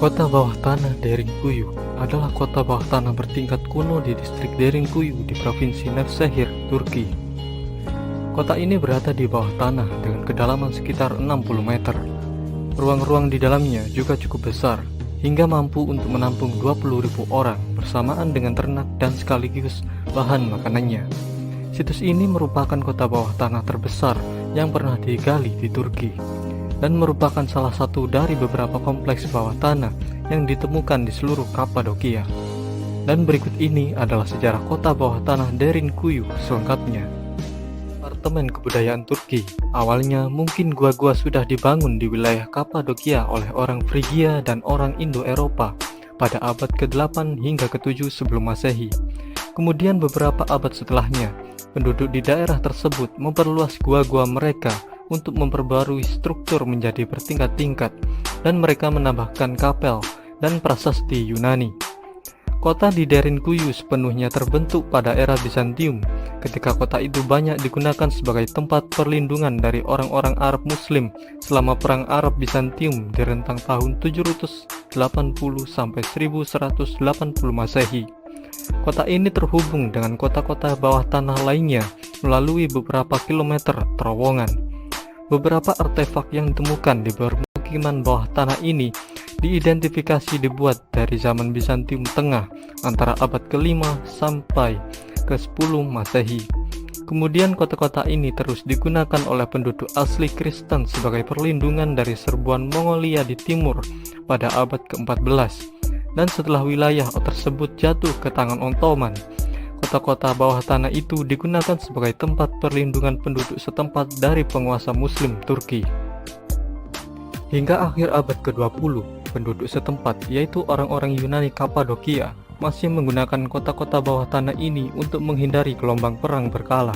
Kota bawah tanah Derinkuyu adalah kota bawah tanah bertingkat kuno di distrik Derinkuyu di provinsi Nevşehir, Turki. Kota ini berada di bawah tanah dengan kedalaman sekitar 60 meter. Ruang-ruang di dalamnya juga cukup besar, hingga mampu untuk menampung 20.000 orang bersamaan dengan ternak dan sekaligus bahan makanannya. Situs ini merupakan kota bawah tanah terbesar yang pernah digali di Turki, dan merupakan salah satu dari beberapa kompleks bawah tanah yang ditemukan di seluruh Kapadokia. Dan berikut ini adalah sejarah kota bawah tanah Derinkuyu selengkapnya. Apartemen kebudayaan Turki. Awalnya mungkin gua-gua sudah dibangun di wilayah Kapadokia oleh orang Frigia dan orang Indo-Eropa pada abad ke-8 hingga ke-7 sebelum Masehi. Kemudian beberapa abad setelahnya, penduduk di daerah tersebut memperluas gua-gua mereka untuk memperbarui struktur menjadi bertingkat-tingkat, dan mereka menambahkan kapel dan prasasti Yunani. Kota di Derinkuyu sepenuhnya terbentuk pada era Bizantium, ketika kota itu banyak digunakan sebagai tempat perlindungan dari orang-orang Arab Muslim selama Perang Arab Bizantium di rentang tahun 780 sampai 1180 Masehi. Kota ini terhubung dengan kota-kota bawah tanah lainnya melalui beberapa kilometer terowongan. Beberapa artefak yang ditemukan di permukiman bawah tanah ini diidentifikasi dibuat dari zaman Bizantium Tengah antara abad ke-5 sampai ke-10 Masehi. Kemudian kota-kota ini terus digunakan oleh penduduk asli Kristen sebagai perlindungan dari serbuan Mongolia di timur pada abad ke-14. Dan setelah wilayah tersebut jatuh ke tangan Ottoman, kota-kota bawah tanah itu digunakan sebagai tempat perlindungan penduduk setempat dari penguasa Muslim Turki. Hingga akhir abad ke-20, penduduk setempat, yaitu orang-orang Yunani Kapadokia, masih menggunakan kota-kota bawah tanah ini untuk menghindari gelombang perang berkala.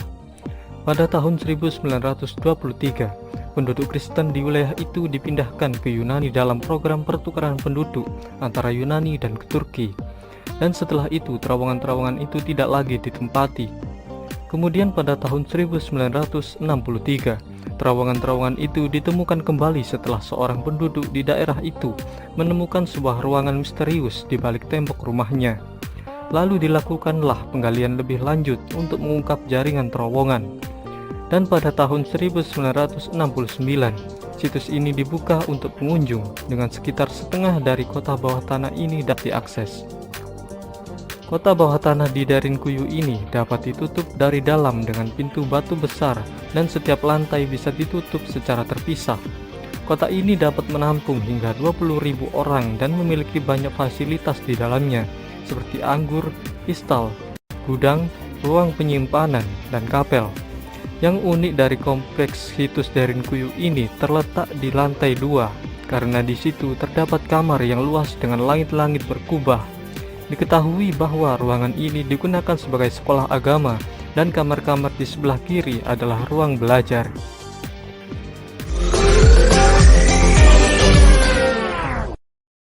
Pada tahun 1923, penduduk Kristen di wilayah itu dipindahkan ke Yunani dalam program pertukaran penduduk antara Yunani dan Turki. Dan setelah itu terowongan-terowongan itu tidak lagi ditempati. Kemudian pada tahun 1963, terowongan-terowongan itu ditemukan kembali setelah seorang penduduk di daerah itu menemukan sebuah ruangan misterius di balik tembok rumahnya. Lalu dilakukanlah penggalian lebih lanjut untuk mengungkap jaringan terowongan. Dan pada tahun 1969, situs ini dibuka untuk pengunjung dengan sekitar setengah dari kota bawah tanah ini dapat diakses. Kota bawah tanah di Derinkuyu ini dapat ditutup dari dalam dengan pintu batu besar, dan setiap lantai bisa ditutup secara terpisah. Kota ini dapat menampung hingga 20.000 orang dan memiliki banyak fasilitas di dalamnya, seperti anggur, istal, gudang, ruang penyimpanan, dan kapel. Yang unik dari kompleks situs Derinkuyu ini terletak di lantai 2, karena di situ terdapat kamar yang luas dengan langit-langit berkubah. Diketahui bahwa ruangan ini digunakan sebagai sekolah agama, dan kamar-kamar di sebelah kiri adalah ruang belajar.